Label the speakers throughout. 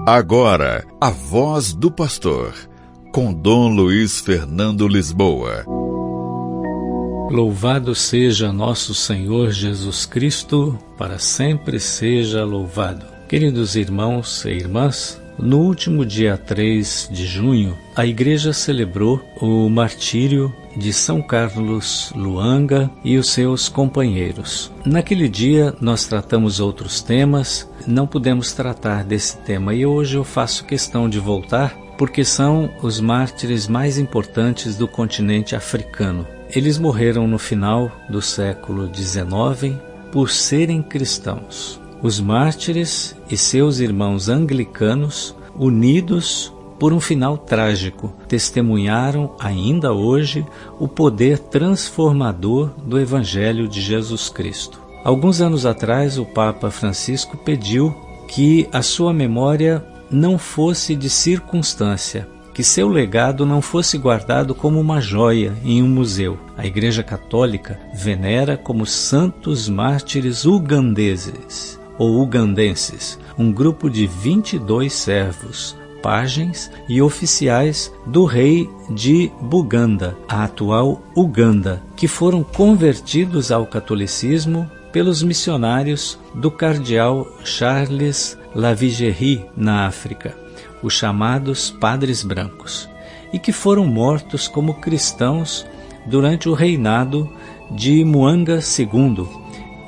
Speaker 1: Agora, a voz do pastor, com Dom Luiz Fernando Lisboa.
Speaker 2: Louvado seja nosso Senhor Jesus Cristo, para sempre seja louvado. Queridos irmãos e irmãs, no último dia 3 de junho, a Igreja celebrou o martírio de São Carlos Luanga e os seus companheiros. Naquele dia nós tratamos outros temas, não pudemos tratar desse tema e hoje eu faço questão de voltar porque são os mártires mais importantes do continente africano. Eles morreram no final do século XIX por serem cristãos. Os mártires e seus irmãos anglicanos, unidos por um final trágico, testemunharam ainda hoje o poder transformador do Evangelho de Jesus Cristo. Alguns anos atrás, o Papa Francisco pediu que a sua memória não fosse de circunstância, que seu legado não fosse guardado como uma joia em um museu. A Igreja Católica venera como santos mártires ugandeses ou ugandenses, um grupo de 22 servos, pajens e oficiais do rei de Buganda, a atual Uganda, que foram convertidos ao catolicismo pelos missionários do cardeal Charles Lavigerie na África, os chamados Padres Brancos, e que foram mortos como cristãos durante o reinado de Mwanga II,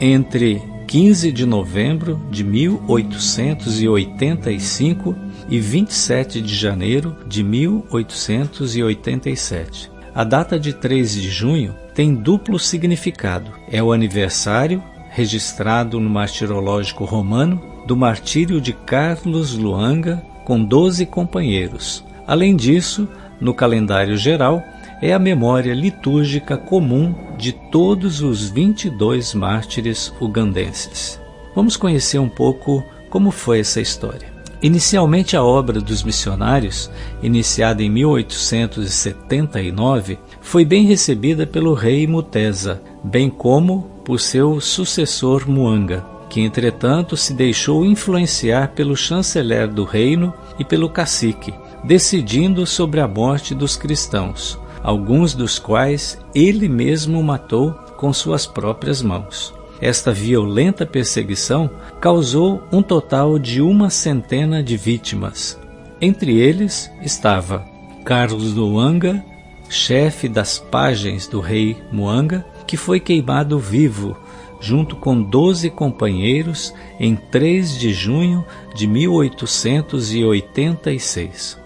Speaker 2: entre 15 de novembro de 1885 e 27 de janeiro de 1887. A data de 3 de junho tem duplo significado. É o aniversário, registrado no Martirológico Romano, do martírio de Carlos Luanga com 12 companheiros. Além disso, no calendário geral, é a memória litúrgica comum de todos os 22 mártires ugandenses. Vamos conhecer um pouco como foi essa história. Inicialmente, a obra dos missionários, iniciada em 1879, foi bem recebida pelo rei Mutesa, bem como por seu sucessor Mwanga, que entretanto se deixou influenciar pelo chanceler do reino e pelo cacique, decidindo sobre a morte dos cristãos, alguns dos quais ele mesmo matou com suas próprias mãos. Esta violenta perseguição causou um total de 100 de vítimas. Entre eles estava Carlos Luanga, chefe das pagens do rei Mwanga, que foi queimado vivo, junto com 12 companheiros, em 3 de junho de 1886.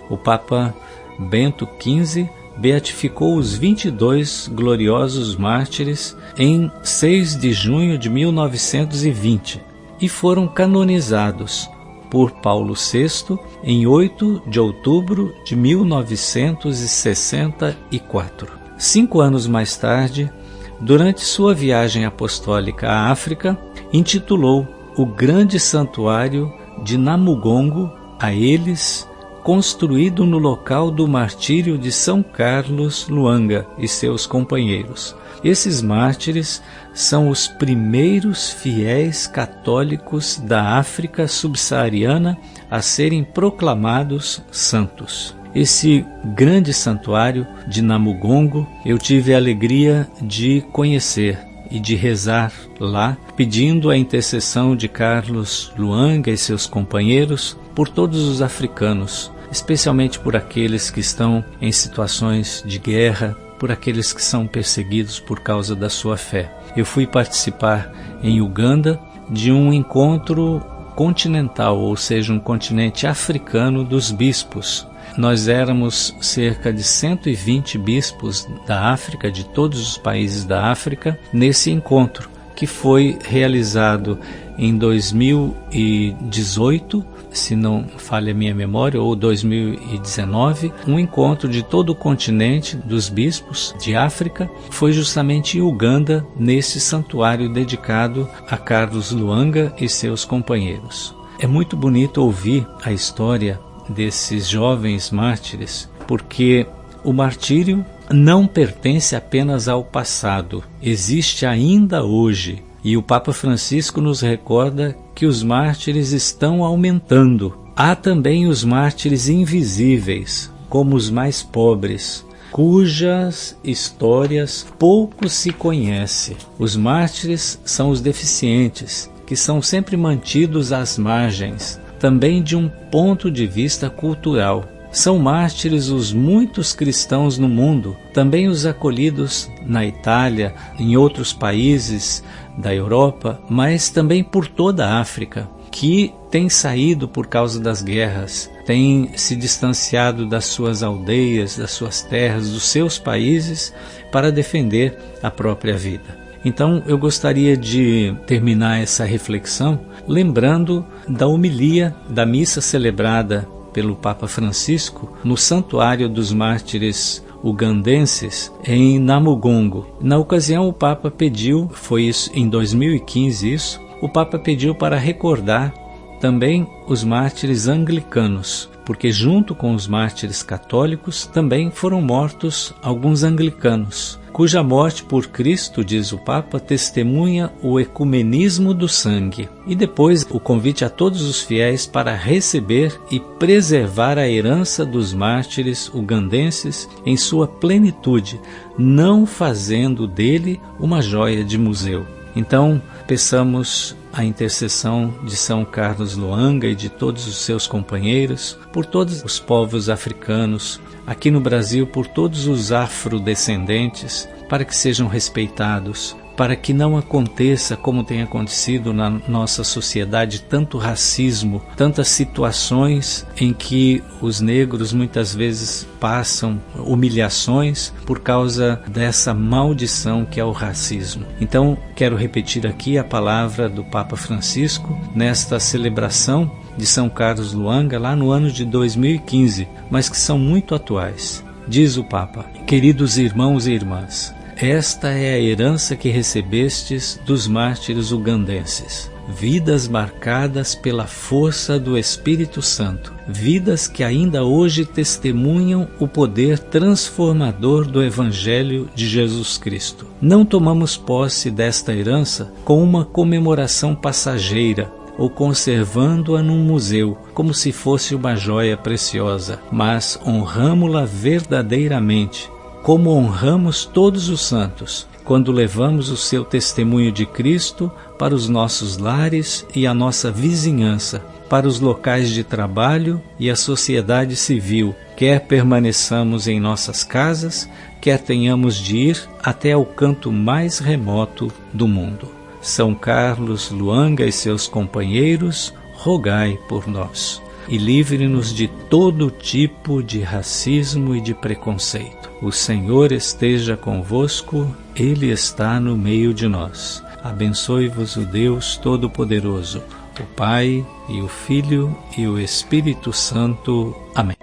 Speaker 2: O Papa Bento XV beatificou os 22 gloriosos mártires em 6 de junho de 1920 e foram canonizados por Paulo VI em 8 de outubro de 1964. 5 anos mais tarde, durante sua viagem apostólica à África, intitulou o grande santuário de Namugongo a eles, construído no local do martírio de São Carlos Luanga e seus companheiros. Esses mártires são os primeiros fiéis católicos da África subsaariana a serem proclamados santos. Esse grande santuário de Namugongo eu tive a alegria de conhecer e de rezar lá, pedindo a intercessão de Carlos Luanga e seus companheiros por todos os africanos, especialmente por aqueles que estão em situações de guerra, por aqueles que são perseguidos por causa da sua fé. Eu fui participar em Uganda de um encontro continental, ou seja, um continente africano dos bispos. Nós éramos cerca de 120 bispos da África, de todos os países da África, nesse encontro, que foi realizado em 2018, se não falha a minha memória, ou 2019, um encontro de todo o continente dos bispos de África. Foi justamente em Uganda, nesse santuário dedicado a Carlos Luanga e seus companheiros. É muito bonito ouvir a história desses jovens mártires, porque o martírio não pertence apenas ao passado, existe ainda hoje. E o Papa Francisco nos recorda que os mártires estão aumentando. Há também os mártires invisíveis, como os mais pobres, cujas histórias pouco se conhece. Os mártires são os deficientes, que são sempre mantidos às margens, também de um ponto de vista cultural. São mártires os muitos cristãos no mundo, também os acolhidos na Itália, em outros países da Europa, mas também por toda a África, que tem saído por causa das guerras, tem se distanciado das suas aldeias, das suas terras, dos seus países, para defender a própria vida. Então eu gostaria de terminar essa reflexão lembrando da homilia da missa celebrada pelo Papa Francisco no Santuário dos Mártires Ugandenses em Namugongo. Na ocasião o Papa pediu, foi isso em 2015 isso, o Papa pediu para recordar também os mártires anglicanos, porque junto com os mártires católicos também foram mortos alguns anglicanos, cuja morte por Cristo, diz o Papa, testemunha o ecumenismo do sangue. E depois o convite a todos os fiéis para receber e preservar a herança dos mártires ugandenses em sua plenitude, não fazendo dele uma joia de museu. Então, peçamos a intercessão de São Carlos Luanga e de todos os seus companheiros, por todos os povos africanos, aqui no Brasil, por todos os afrodescendentes, para que sejam respeitados, para que não aconteça como tem acontecido na nossa sociedade, tanto racismo, tantas situações em que os negros muitas vezes passam humilhações por causa dessa maldição que é o racismo. Então, quero repetir aqui a palavra do Papa Francisco nesta celebração de São Carlos Luanga, lá no ano de 2015, mas que são muito atuais. Diz o Papa: queridos irmãos e irmãs, esta é a herança que recebestes dos mártires ugandenses. Vidas marcadas pela força do Espírito Santo. Vidas que ainda hoje testemunham o poder transformador do Evangelho de Jesus Cristo. Não tomamos posse desta herança com uma comemoração passageira, ou conservando-a num museu, como se fosse uma joia preciosa, mas honramo-la verdadeiramente, como honramos todos os santos, quando levamos o seu testemunho de Cristo para os nossos lares e a nossa vizinhança, para os locais de trabalho e a sociedade civil, quer permaneçamos em nossas casas, quer tenhamos de ir até o canto mais remoto do mundo. São Carlos Luanga e seus companheiros, rogai por nós e livre-nos de todo tipo de racismo e de preconceito. O Senhor esteja convosco, Ele está no meio de nós. Abençoe-vos o Deus Todo-Poderoso, o Pai e o Filho e o Espírito Santo. Amém.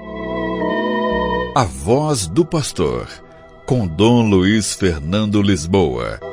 Speaker 1: A Voz do Pastor, com Dom Luiz Fernando Lisboa.